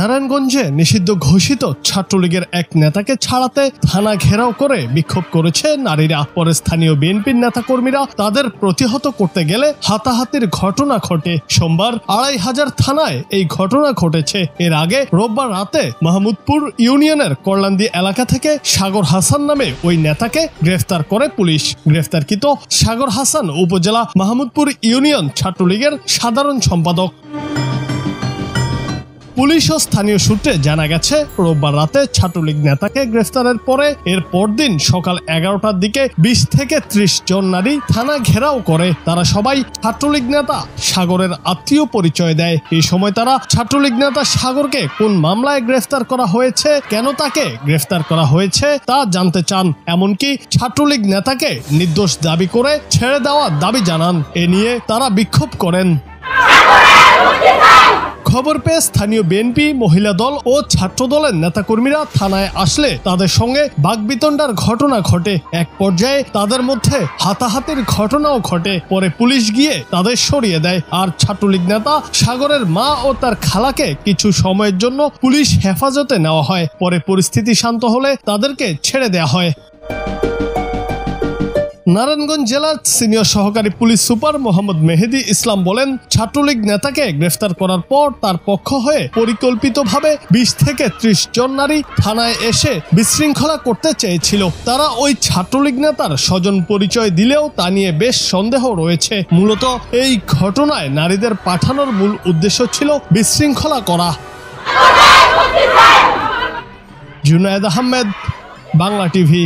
নারায়ণগঞ্জে নিষিদ্ধ ঘোষিত ছাত্রলীগের এক নেতাকে ছাড়াতে থানা ঘেরাও করে বিক্ষোভ করেছে নারীরা। পরে স্থানীয় বিএনপির নেতাকর্মীরা তাদের প্রতিহত করতে গেলে হাতাহাতির ঘটনা ঘটে। সোমবার ২৫০০ থানায় এই ঘটনা ঘটেছে। এর আগে রোববার রাতে মাহমুদপুর ইউনিয়নের করলান্দি এলাকা থেকে সাগর হাসান নামে ওই নেতাকে গ্রেফতার করে পুলিশ। গ্রেফতারকৃত সাগর হাসান উপজেলা মাহমুদপুর ইউনিয়ন ছাত্রলীগের সাধারণ সম্পাদক। পুলিশ ও স্থানীয় সূত্রে জানা গেছে, রোববার রাতে ছাত্রলীগ নেতাকে গ্রেফতারের পরে এর পরদিন সকাল ১১টার দিকে ২০ থেকে ৩০ জন নারী থানা ঘেরাও করে। তারা সবাই ছাত্রলীগ নেতা সাগরের আত্মীয় পরিচয় দেয়। এই সময় তারা ছাত্রলীগ নেতা সাগরকে কোন মামলায় গ্রেফতার করা হয়েছে, কেন তাকে গ্রেফতার করা হয়েছে তা জানতে চান। এমনকি ছাত্রলীগ নেতাকে নির্দোষ দাবি করে ছেড়ে দেওয়ার দাবি জানান। এ নিয়ে তারা বিক্ষোভ করেন। খবর পেয়ে স্থানীয় বিএনপি, মহিলা দল ও ছাত্র দলের নেতাকর্মীরা থানায় আসলে তাদের সঙ্গে বাকবিতণ্ডার ঘটনা ঘটে। এক পর্যায়ে তাদের মধ্যে হাতাহাতির ঘটনাও ঘটে। পরে পুলিশ গিয়ে তাদের সরিয়ে দেয়। আর ছাত্রলীগ নেতা সাগরের মা ও তার খালাকে কিছু সময়ের জন্য পুলিশ হেফাজতে নেওয়া হয়। পরে পরিস্থিতি শান্ত হলে তাদেরকে ছেড়ে দেওয়া হয়। নারায়ণগঞ্জ জেলার সিনিয়র সহকারী পুলিশ সুপার মোহাম্মদ মেহেদি ইসলাম বলেন, ছাত্রলীগ নেতাকে গ্রেফতার করার পর তার পক্ষ হয়ে পরিকল্পিতভাবে ২০ থেকে ৩০ জন নারী থানায় এসে বিশৃঙ্খলা করতে চেয়েছিল। তারা ওই ছাত্রলীগ নেতার স্বজন পরিচয় দিলেও তা নিয়ে বেশ সন্দেহ রয়েছে। মূলত এই ঘটনায় নারীদের পাঠানোর মূল উদ্দেশ্য ছিল বিশৃঙ্খলা করা। জুনায়েদ আহমেদ, বাংলা টিভি।